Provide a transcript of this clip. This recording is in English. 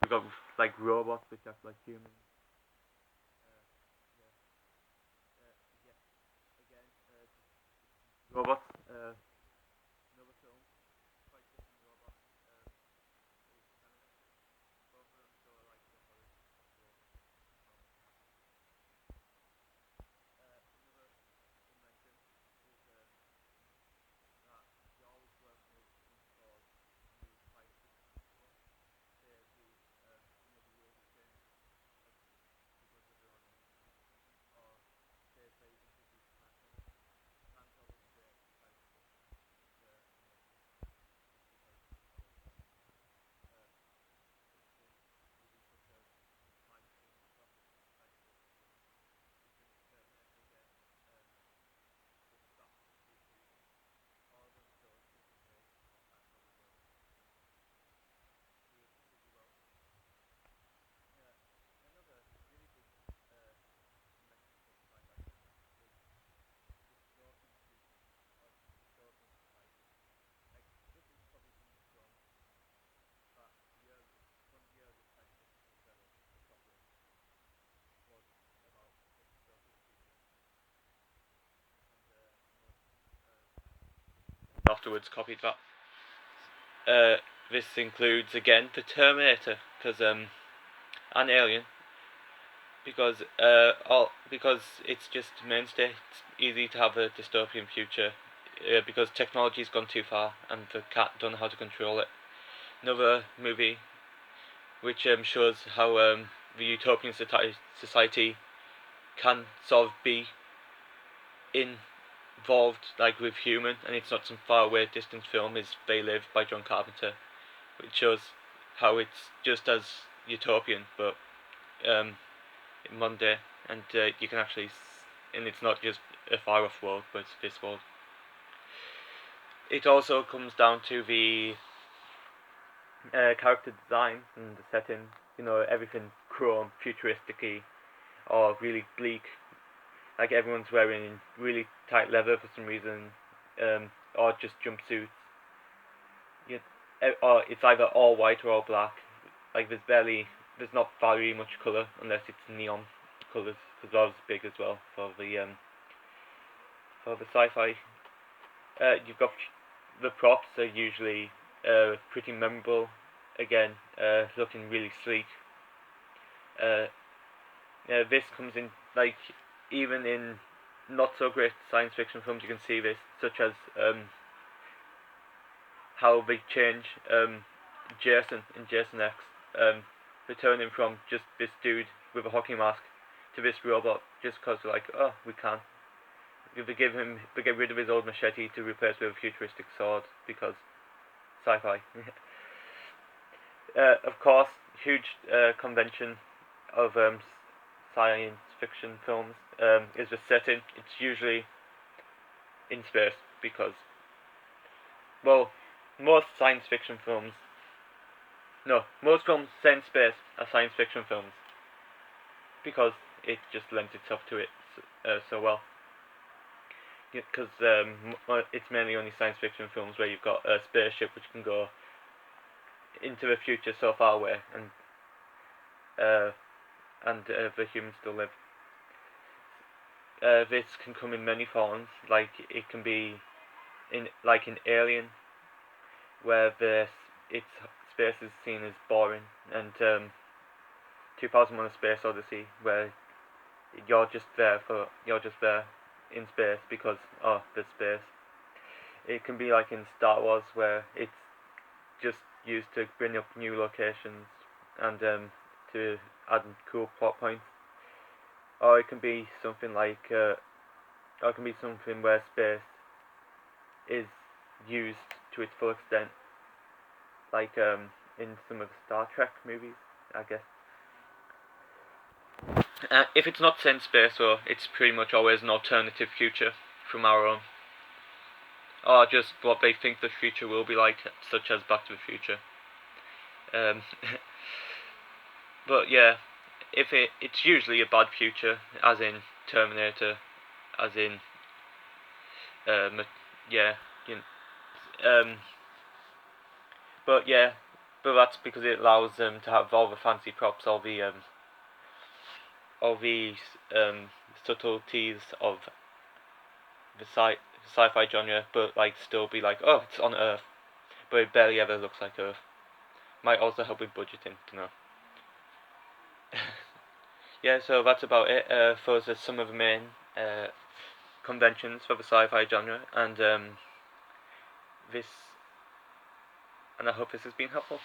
got like robots which act like humans. Robots. Another film, quite different robots. Both of them show like the horrors of robots. Another invention is that you always work with something called new science fiction people. Say the world is changed because of their own invention, or say if they introduce time travel. Time travel is great science fiction invention because of movies such as Time Machine, classic science fiction film, which is Terminator again, which Back to the Future even. All of them show different ways how time travel works and do it pretty well. Uh, Another really big invention for the sci-fi genre is dystopian future or dystopian society. Like this is probably coming from that one of the earliest science fiction films ever, Metropolis, was about a dystopian future, and most science afterwards copied that. This includes again the Terminator, because an Alien, because it's just mainstay. It's easy to have a dystopian future because technology's gone too far and they don't know how to control it. Another movie which shows how the utopian society can sort of be involved like with human, and it's not some far away distant film, is They Live by John Carpenter, which shows how it's just as utopian but in modern day, and you can actually and it's not just a far off world but it's this world. It also comes down to the character design and the setting. You know, everything chrome, futuristic-y, or really bleak. Like everyone's wearing really tight leather for some reason, or just jumpsuits. You, or it's either all white or all black. Like there's not very much color unless it's neon colors, because that was big as well for the sci-fi. You've got the props are usually pretty memorable. Again, looking really sleek. Uh, this comes in like even in not so great science fiction films. You can see this, such as how they change Jason in Jason X, returning from just this dude with a hockey mask to this robot, just because they're like, oh, we can't. They get rid of his old machete to replace with a futuristic sword because sci-fi. Of course, huge convention of science fiction films is the setting. It's usually in space because, well, most science fiction films, no, most films set in space are science fiction films because it just lends itself to it so well. Because it's mainly only science fiction films where you've got a spaceship which can go into the future so far away, and the humans still live. This can come in many forms. Like it can be in Alien, where its space is seen as boring, and 2001: A Space Odyssey, where you're just there in space because there's space. It can be like in Star Wars, where it's just used to bring up new locations and to add cool plot points. Or it can be something like, or it can be something where space is used to its full extent, like in some of the Star Trek movies, I guess. If it's not set in space, though, it's pretty much always an alternative future from our own, or just what they think the future will be like, such as Back to the Future. Um, but yeah, it's usually a bad future, as in Terminator, as in yeah, you know, but yeah, but that's because it allows them to have all the fancy props, all the subtleties of the sci-fi genre, but like still be like, oh, it's on Earth, but it barely ever looks like Earth. Might also help with budgeting, you know. Yeah, so that's about it. Those are some of the main conventions for the sci-fi genre, and this, and I hope this has been helpful.